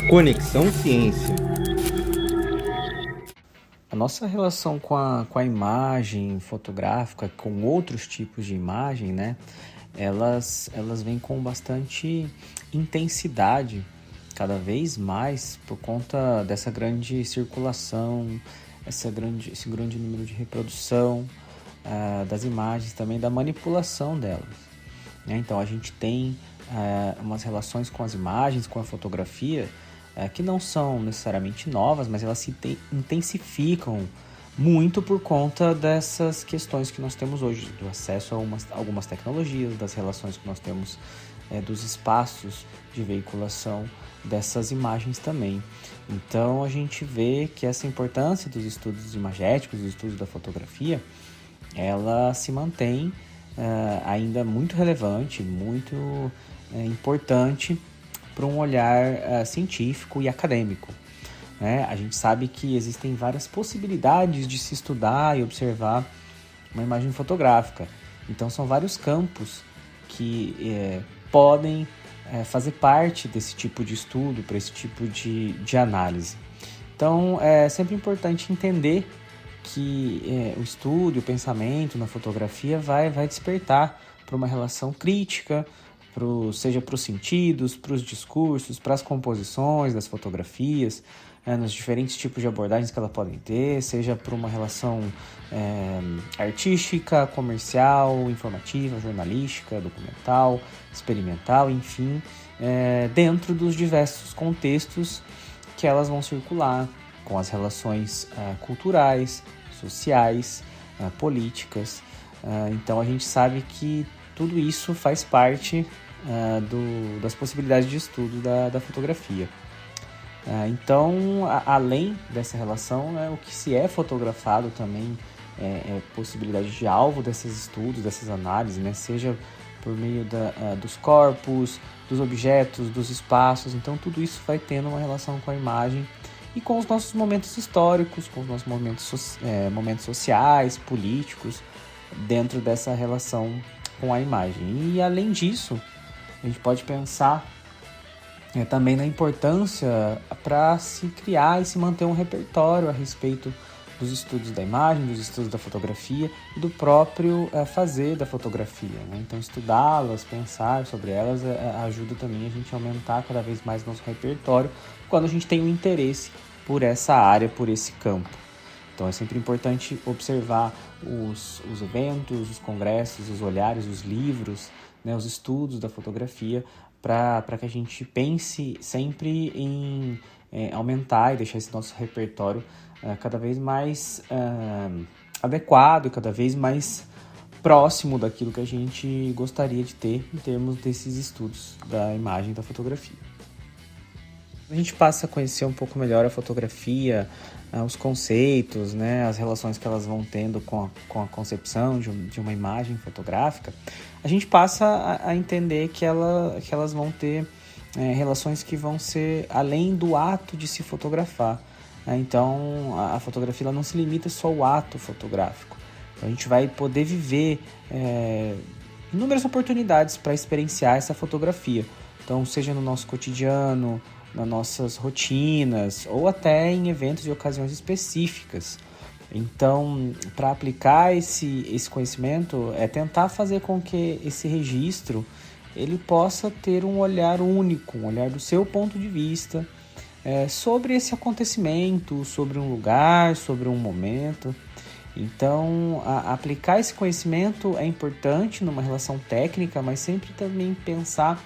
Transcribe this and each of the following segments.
Conexão Ciência. A nossa relação com a imagem fotográfica, com outros tipos de imagem, né? Elas vêm com bastante intensidade, cada vez mais, por conta dessa grande circulação, esse grande número de reprodução das imagens, também da manipulação delas, né? Então, a gente tem umas relações com as imagens, com a fotografia, que não são necessariamente novas, mas elas se intensificam muito por conta dessas questões que nós temos hoje, do acesso a algumas tecnologias, das relações que nós temos, dos espaços de veiculação dessas imagens também. Então, a gente vê que essa importância dos estudos imagéticos, dos estudos da fotografia, ela se mantém ainda muito relevante, muito importante para um olhar científico e acadêmico, né? A gente sabe que existem várias possibilidades de se estudar e observar uma imagem fotográfica. Então, são vários campos que podem fazer parte desse tipo de estudo, para esse tipo de análise. Então, é sempre importante entender que o estudo, o pensamento na fotografia vai despertar para uma relação crítica, seja para os sentidos, para os discursos, para as composições das fotografias, nos diferentes tipos de abordagens que elas podem ter, seja para uma relação artística, comercial, informativa, jornalística, documental, experimental, enfim, dentro dos diversos contextos que elas vão circular, com as relações culturais, sociais, políticas. Então, a gente sabe que tudo isso faz parte das possibilidades de estudo da fotografia. Então, além dessa relação, o que se é fotografado também é possibilidade de alvo desses estudos, dessas análises, né? Seja por meio dos corpos, dos objetos, dos espaços. Então, tudo isso vai tendo uma relação com a imagem e com os nossos momentos históricos, com os nossos momentos sociais, políticos, dentro dessa relação com a imagem. E, além disso, a gente pode pensar também na importância para se criar e se manter um repertório a respeito dos estudos da imagem, dos estudos da fotografia e do próprio fazer da fotografia, né? Então, estudá-las, pensar sobre elas ajuda também a gente a aumentar cada vez mais nosso repertório quando a gente tem um interesse por essa área, por esse campo. Então, é sempre importante observar os eventos, os congressos, os olhares, os livros, né, os estudos da fotografia, para que a gente pense sempre em aumentar e deixar esse nosso repertório cada vez mais adequado, cada vez mais próximo daquilo que a gente gostaria de ter em termos desses estudos da imagem e da fotografia. A gente passa a conhecer um pouco melhor a fotografia, os conceitos, né, as relações que elas vão tendo com a concepção de uma imagem fotográfica. A gente passa a entender que elas vão ter relações que vão ser além do ato de se fotografar, né? Então, a fotografia ela não se limita só ao ato fotográfico. Então, a gente vai poder viver inúmeras oportunidades para experienciar essa fotografia. Então, seja no nosso cotidiano, nas nossas rotinas ou até em eventos e ocasiões específicas. Então, para aplicar esse conhecimento, é tentar fazer com que esse registro ele possa ter um olhar único, um olhar do seu ponto de vista sobre esse acontecimento, sobre um lugar, sobre um momento. Então, aplicar esse conhecimento é importante numa relação técnica, mas sempre também pensar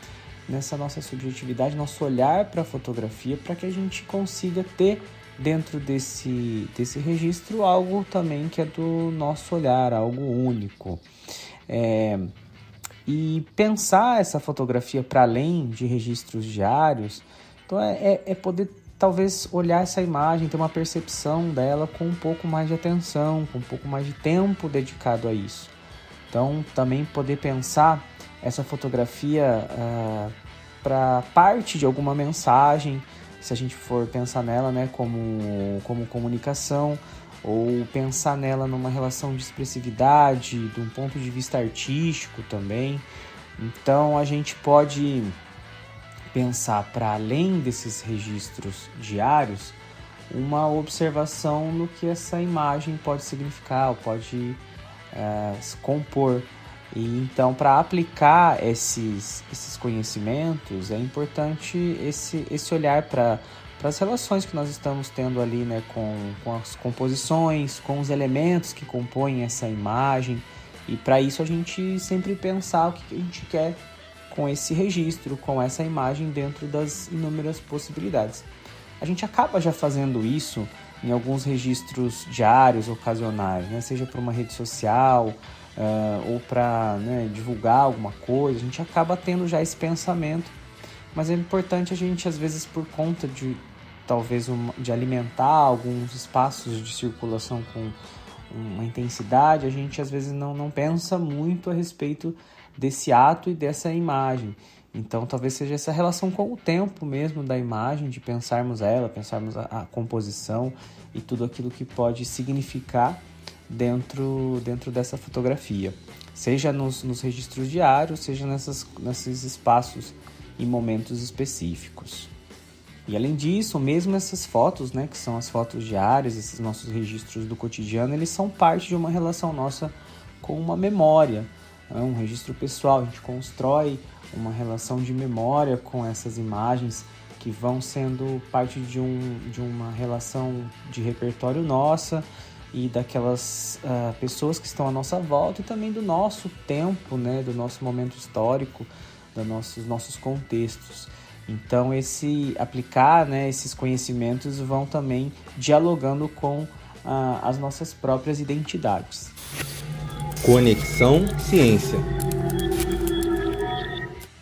nessa nossa subjetividade, nosso olhar para a fotografia, para que a gente consiga ter dentro desse registro algo também que é do nosso olhar, algo único. E pensar essa fotografia para além de registros diários, então é poder talvez olhar essa imagem, ter uma percepção dela com um pouco mais de atenção, com um pouco mais de tempo dedicado a isso. Então, também poder pensar essa fotografia para parte de alguma mensagem, se a gente for pensar nela, né, como comunicação, ou pensar nela numa relação de expressividade, de um ponto de vista artístico também. Então, a gente pode pensar, para além desses registros diários, uma observação no que essa imagem pode significar, ou pode compor. E então, para aplicar esses conhecimentos, é importante esse olhar para as relações que nós estamos tendo ali, né, com as composições, com os elementos que compõem essa imagem. E para isso a gente sempre pensar o que a gente quer com esse registro, com essa imagem dentro das inúmeras possibilidades. A gente acaba já fazendo isso em alguns registros diários, ocasionais, né? Seja para uma rede social ou para, né, divulgar alguma coisa. A gente acaba tendo já esse pensamento, mas é importante a gente, às vezes, por conta de talvez de alimentar alguns espaços de circulação com uma intensidade, a gente às vezes não pensa muito a respeito desse ato e dessa imagem. Então talvez seja essa relação com o tempo mesmo da imagem, de pensarmos pensarmos a composição e tudo aquilo que pode significar dentro dessa fotografia. Seja nos registros diários, seja nesses espaços e momentos específicos. E além disso, mesmo essas fotos, né, que são as fotos diárias, esses nossos registros do cotidiano, eles são parte de uma relação nossa com uma memória, né, um registro pessoal. A gente constrói uma relação de memória com essas imagens que vão sendo parte de uma relação de repertório nossa e daquelas pessoas que estão à nossa volta, e também do nosso tempo, né, do nosso momento histórico, dos nossos contextos. Então, aplicar, né, esses conhecimentos vão também dialogando com as nossas próprias identidades. Conexão Ciência.